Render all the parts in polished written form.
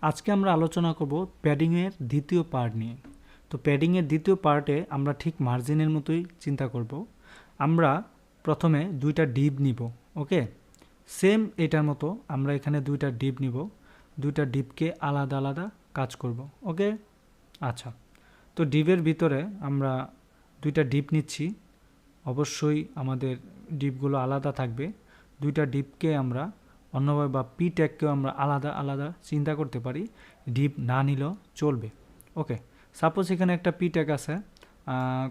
আজকে আমরা আলোচনা করব প্যাডিংয়ের দ্বিতীয় পার্ট নিয়ে। তো প্যাডিংয়ের দ্বিতীয় পার্টে আমরা ঠিক মার্জিনের মতোই চিন্তা করব। আমরা প্রথমে দুইটা ডিপ নিব, ওকে। সেম এটার মতো আমরা এখানে দুইটা ডিপ নিব, দুইটা ডিপকে আলাদা আলাদা কাজ করব, ওকে। আচ্ছা, তো ডিপের ভিতরে আমরা দুইটা ডিপ নিচ্ছি, অবশ্যই আমাদের ডিপগুলো আলাদা থাকবে। দুইটা ডিপকে আমরা অন্যভাবে বা পি ট্যাগকেও আমরা আলাদা আলাদা চিন্তা করতে পারি, ডিপ না নিলেও চলবে, ওকে। সাপোজ এখানে একটা পি ট্যাগ আছে,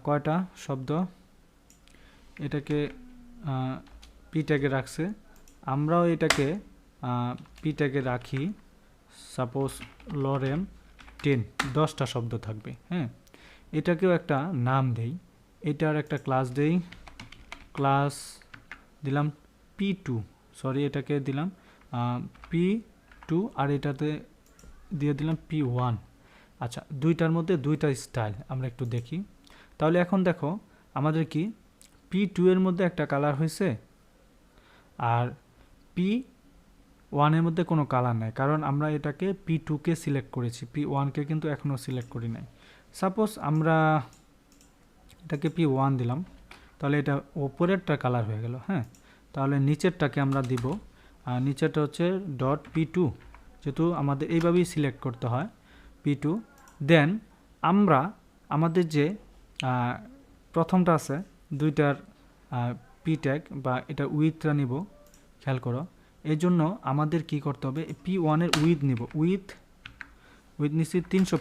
কয়টা শব্দ এটাকে পি ট্যাগে রাখছে, আমরাও এটাকে পি ট্যাগে রাখি। সাপোজ লরেম 10টা শব্দ থাকবে, হ্যাঁ। এটাকেও একটা নাম দেই, এটার একটা ক্লাস দেই, ক্লাস দিলাম P2, সরি এটাকে দিলাম P2 আর এটাতে দিয়ে দিলাম P1। আচ্ছা, দুইটার মধ্যে দুইটা স্টাইল আমরা একটু দেখি। তাহলে এখন দেখো আমাদের কি P2 এর মধ্যে একটা কালার হয়েছে আর P1 এর মধ্যে কোনো কালার নাই, কারণ আমরা এটাকে P2কে সিলেক্ট করেছি, P1কে কিন্তু এখনও সিলেক্ট করি নাই। সাপোজ আমরা এটাকে P1 দিলাম, তাহলে এটা ওপরেরটা কালার হয়ে গেল, হ্যাঁ। তাহলে নিচেরটাকে আমরা দিব, নিচেরটা হচ্ছে .P2, যেহেতু আমাদের এইভাবেই সিলেক্ট করতে হয় P2। দেন আমরা আমাদের যে প্রথমটা আছে দুইটার পি ট্যাগ বা এটা উইথটা নিব, খেয়াল করো। এই জন্য আমাদের কি করতে হবে, P1 এর উইথ নিব, উইথ নিচ্ছি 300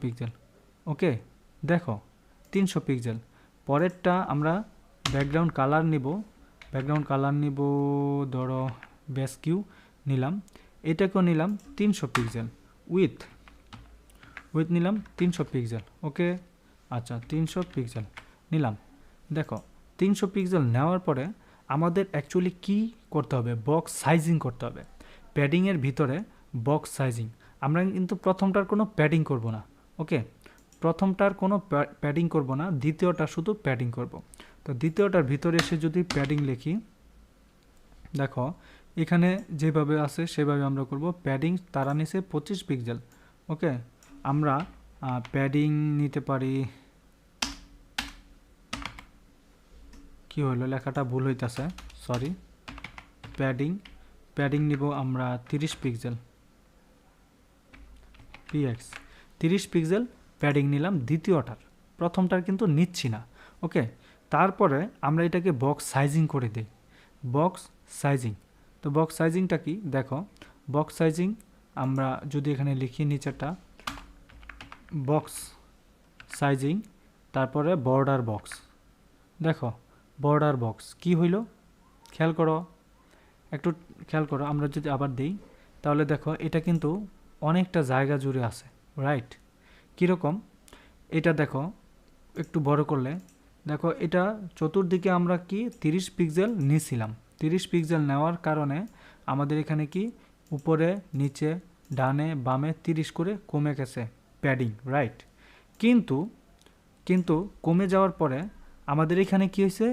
পিক্সেল, ওকে। দেখো 300 পিক্সেল। পরেরটা আমরা ব্যাকগ্রাউন্ড কালার নিব, ধরো বেস কিউ নিলাম, এটাকেও নিলাম 300 পিক্সেল, উইথ নিলাম 300 পিক্সেল, ওকে। আচ্ছা, 300 পিক্সেল নিলাম। দেখো 300 পিক্সেল নেওয়ার পরে আমাদের অ্যাকচুয়ালি কি করতে হবে, বক্স সাইজিং করতে হবে। প্যাডিংয়ের ভিতরে বক্স সাইজিং, আমরা কিন্তু প্রথমটার কোনো প্যাডিং করব না, ওকে। প্রথমটার কোনো প্যাডিং করব না, দ্বিতীয়টা শুধু প্যাডিং করব। তো দ্বিতীয়টার ভিতরে এসে যদি প্যাডিং লিখি, দেখো এখানে যেভাবে আছে সেভাবে আমরা করব। প্যাডিং তারা নিচে 25 পিক্সেল, ওকে। আমরা প্যাডিং নিতে পারি, কি হলো লেখাটা ভুল হইতাছে, সরি। প্যাডিং নিব আমরা 30 পিক্সেল, PX 30 পিক্সেল প্যাডিং নিলাম দ্বিতীয়টার, প্রথমটার কিন্তু নিচ্ছি না, ওকে। তারপরে আমরা এটাকে বক্স সাইজিং করে দিই, বক্স সাইজিং। তো বক্স সাইজিংটা কি, দেখো বক্স সাইজিং আমরা যদি এখানে লিখি নিচেরটা বক্স সাইজিং, তারপরে বর্ডার বক্স। দেখো বর্ডার বক্স কি হইল, খেয়াল করো, একটু খেয়াল করো। আমরা যদি আবার দিই তাহলে দেখো এটা কিন্তু অনেকটা জায়গা জুড়ে আছে, রাইট। কীরকম, এটা দেখো একটু বড় করলে দেখো এটা চতুর্দিকে আমরা কি 30 পিক্সেল নিয়েছিলাম। 30 পিক্সেল নেওয়ার কারণে আমাদের এখানে কি উপরে নিচে ডানে বামে 30 করে কমে গেছে প্যাডিং, রাইট। কিন্তু কমে যাওয়ার পরে আমাদের এখানে কি হয়েছে,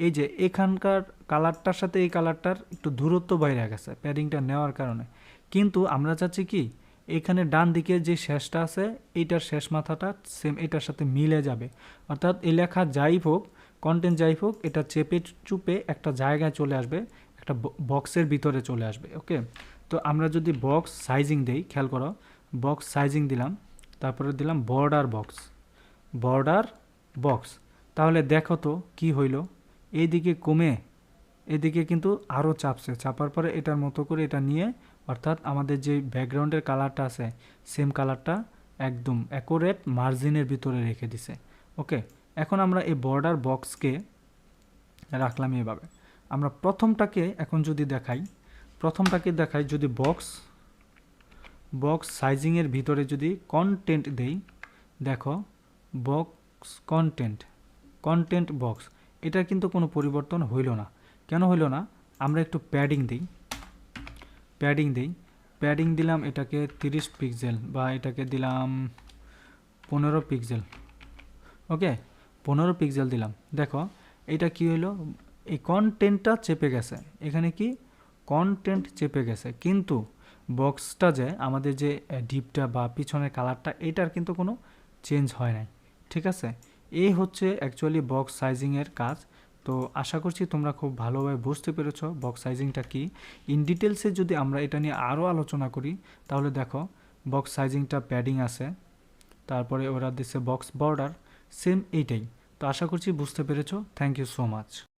এই যে এখানকার কালারটার সাথে এই কালারটার একটু দূরত্ব বাইরে গেছে প্যাডিংটা নেওয়ার কারণে। কিন্তু আমরা চাচ্ছি কি এখানে ডান দিকে যে শেষটা আছে এইটার শেষ মাথাটা সেম এটার সাথে মিলে যাবে, অর্থাৎ এই লেখা যাই হোক, কন্টেন্ট যাই হোক, এটা চেপে চুপে একটা জায়গায় চলে আসবে, একটা বক্সের ভিতরে চলে আসবে, ওকে। তো আমরা যদি বক্স সাইজিং দেই, খেয়াল করো বক্স সাইজিং দিলাম, তারপরে দিলাম বর্ডার বক্স। তাহলে দেখো তো কি হইল, এইদিকে কমে এদিকে কিন্তু আরও চাপার পরে এটার মতো করে এটা নিয়ে, অর্থাৎ আমাদের যে ব্যাকগ্রাউন্ডের কালারটা আছে সেম কালারটা একদম অ্যাকুরেট মার্জিনের ভিতরে রেখে দিছে, ওকে। এখন আমরা এই বর্ডার বক্সকে রাখলাম এভাবে। আমরা প্রথমটাকে এখন যদি দেখাই, যদি বক্স সাইজিংয়ের ভিতরে যদি কন্টেন্ট দেই, দেখো বক্স কন্টেন্ট বক্স, এটা কিন্তু কোনো পরিবর্তন হইল না। কেন হইল না, আমরা একটু প্যাডিং দিলাম, এটাকে 30 পিক্সেল বা এটাকে দিলাম 15 পিক্সেল, ওকে। 15 পিক্সেল দিলাম, দেখো এটা কি হইলো, এই কন্টেন্টটা চেপে গেছে, এখানে কি কন্টেন্ট চেপে গেছে, কিন্তু বক্সটা যে আমাদের যে ডিপটা বা পিছনের কালারটা এটার কিন্তু কোনো চেঞ্জ হয় নাই, ঠিক আছে। এই হচ্ছে অ্যাকচুয়ালি বক্স সাইজিংয়ের কাজ। তো আশা করছি তোমরা খুব ভালোভাবে বুঝতে পেরেছো বক্স সাইজিংটা কি। ইন ডিটেলসে যদি আমরা এটা নিয়ে আরও আলোচনা করি তাহলে দেখো বক্স সাইজিংটা প্যাডিং আছে, তারপরে ওরা দিচ্ছে বক্স বর্ডার, সেম এইটাই। তো আশা করছি বুঝতে পেরেছো। Thank you so much.